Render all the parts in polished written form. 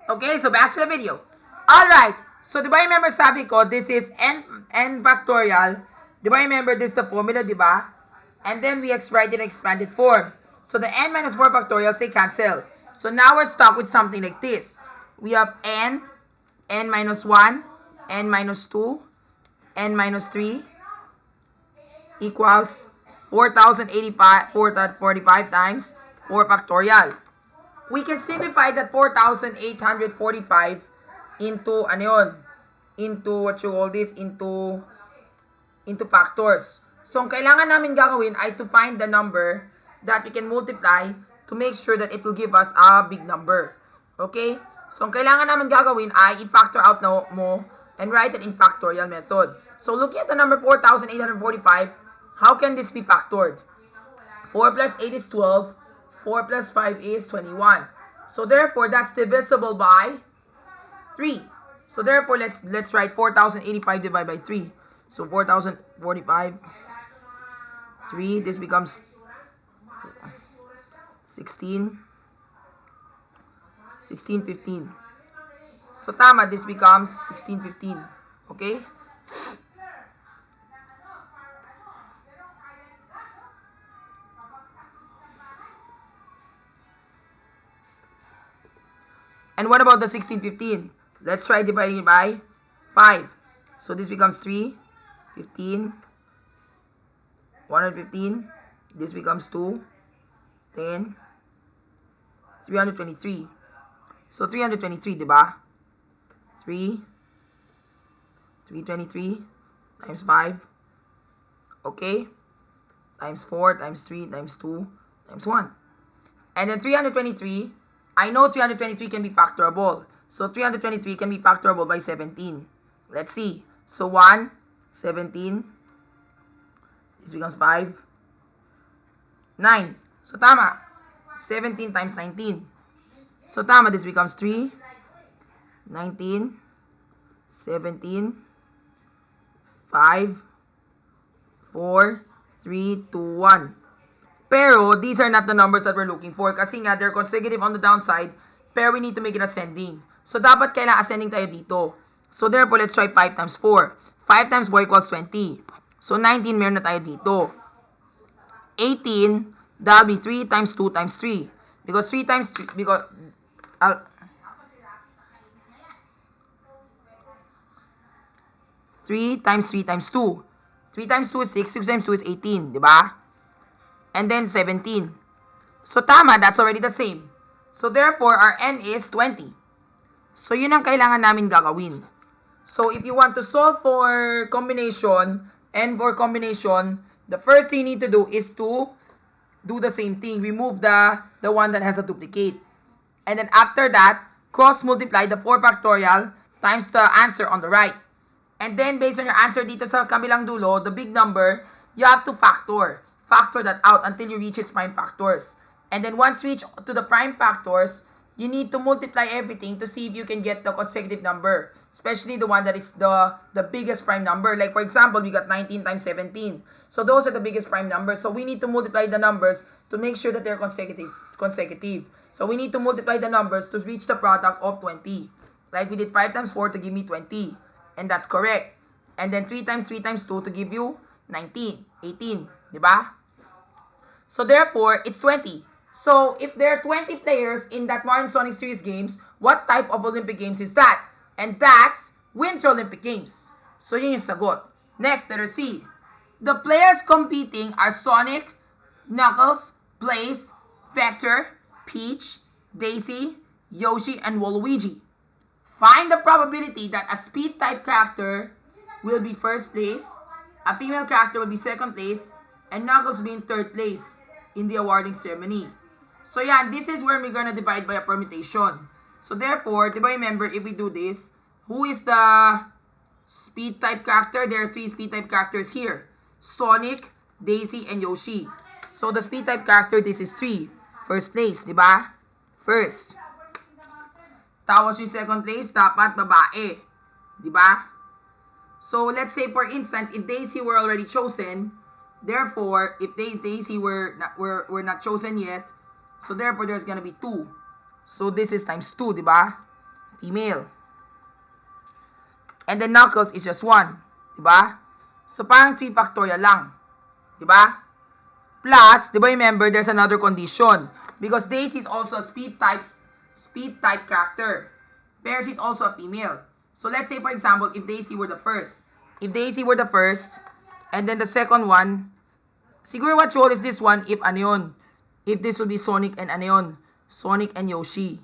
Okay, so back to the video. Alright, so di ba remember sabi ko, this is n factorial. Di ba remember this is the formula, di ba? And then we write it in expanded form. So the n minus 4 factorial, they cancel. So now we're stuck with something like this. We have n minus 1, n minus 2, n minus 3 equals 4,045 times 4 factorial. We can simplify that 4,845 into ano yun? Into what you call this? Into factors. So ang kailangan namin gagawin ay to find the number that we can multiply to make sure that it will give us a big number. Okay? So ang kailangan namin gagawin ay i-factor out mo and write it in factorial method. So looking at the number 4,845, how can this be factored? 4 plus 8 is 12. 4 plus 5 is 21. So therefore, that's divisible by 3. So therefore, let's write 4,085 divided by 3. So 4,045, 3, this becomes 16, 15. So tama, this becomes 16, 15. Okay? And what about the 16, 15? Let's try dividing it by 5. So this becomes 3, 15, 115. This becomes 2, 10, 323. So 323, diba? 323 times 5. Okay? Times 4, times 3, times 2, times 1. And then 323, I know 323 can be factorable. So 323 can be factorable by 17. Let's see. So 1, 17. This becomes 5. 9. So tama. 17 times 19. So tama, this becomes 3, 19, 17, 5, 4, 3, 2, 1. Pero, these are not the numbers that we're looking for kasi nga, they're consecutive on the downside, pero we need to make it ascending. So, dapat kailangan ascending tayo dito. So, therefore, let's try 5 times 4. 5 times 4 equals 20. So, 19 meron na tayo dito. 18, that'll be 3 times 2 times 3. Because 3 times 3, because, 3 times 3 times 2. 3 times 2 is 6, 6 times 2 is 18, di ba? And then 17. So tama, that's already the same. So therefore, our n is 20. So yun ang kailangan namin gagawin. So if you want to solve for combination, n for combination, the first thing you need to do is to do the same thing. Remove the one that has a duplicate. And then after that, cross multiply the 4 factorial times the answer on the right. And then based on your answer dito sa kabilang dulo, the big number, you have to factor. Factor that out until you reach its prime factors. And then once you reach to the prime factors, you need to multiply everything to see if you can get the consecutive number. Especially the one that is the biggest prime number. Like for example, we got 19 times 17. So those are the biggest prime numbers. So we need to multiply the numbers to make sure that they're consecutive. So we need to multiply the numbers to reach the product of 20. Like we did 5 times 4 to give me 20. And that's correct. And then 3 times 3 times 2 to give you 19, 18. Diba? So therefore, it's 20. So if there are 20 players in that Mario Sonic Series games, what type of Olympic Games is that? And that's Winter Olympic Games. So yun yung sagot. Next, letter C. The players competing are Sonic, Knuckles, Blaze, Vector, Peach, Daisy, Yoshi, and Waluigi. Find the probability that a speed type character will be first place, a female character will be second place, and Knuckles will be in third place in the awarding ceremony. So yeah, this is where we're gonna divide by a permutation. So therefore, diba remember, if we do this, who is the speed type character? There are 3 speed type characters here. Sonic, Daisy, and Yoshi. So the speed type character, this is 3. First place, diba? First. Tapos yung second place, dapat babae. Diba? So let's say for instance, if Daisy were already chosen, therefore, if Daisy were not chosen yet, so therefore there's gonna be 2. So this is times 2, diba? female. And then Knuckles is just 1. Diba? So, parang 3 factorial lang. Diba? Plus, diba remember, there's another condition. Because Daisy is also a speed type character. Percy is also a female. So, let's say, for example, if Daisy were the first. If Daisy were the first, and then the second one, siguro what role is this one if ano yun? If this will be Sonic and ano yun? Sonic and Yoshi.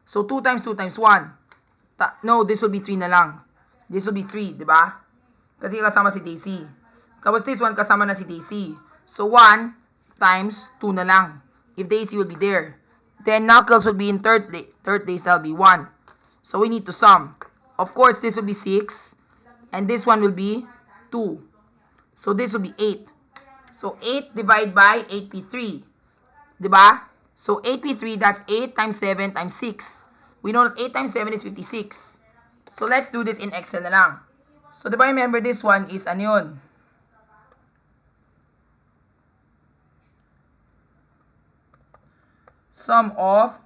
So, 2 times 2 times 1. No, this will be 3 na lang. This will be 3, di ba? Kasi kasama si Daisy. Tapos this one, kasama na si Daisy. So, 1 times 2 na lang. If Daisy will be there. Then, Knuckles will be in third place. That will be 1. So, we need to sum. Of course, this will be 6. And this one will be 2. So, this will be 8. So, 8 divided by 8p3. Diba? So, 8p3, that's 8 times 7 times 6. We know that 8 times 7 is 56. So, let's do this in Excel na lang. So, diba remember this one is ano yun? Sum of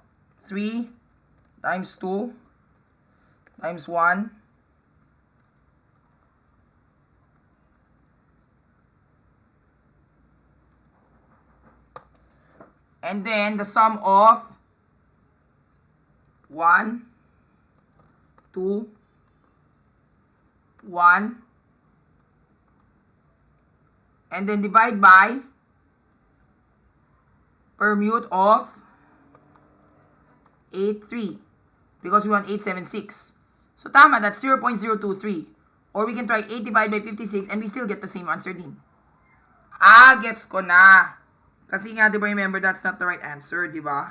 3 times 2 times 1 and then the sum of 1, 2, 1, and then divide by permute of 8, 3, because we want 876. So, tama, that's 0.023. Or we can try 8 divided by 56 and we still get the same answer din. Gets ko na. Kasi nga, diba, remember, that's not the right answer, diba?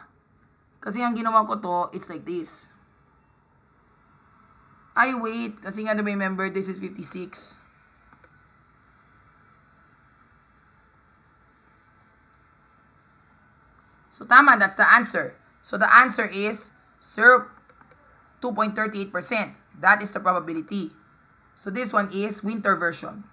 Kasi ang ginawa ko to, it's like this. Wait. Kasi nga, diba, remember, this is 56. So, tama, that's the answer. So, the answer is 2.38%. That is the probability. So, this one is winter version.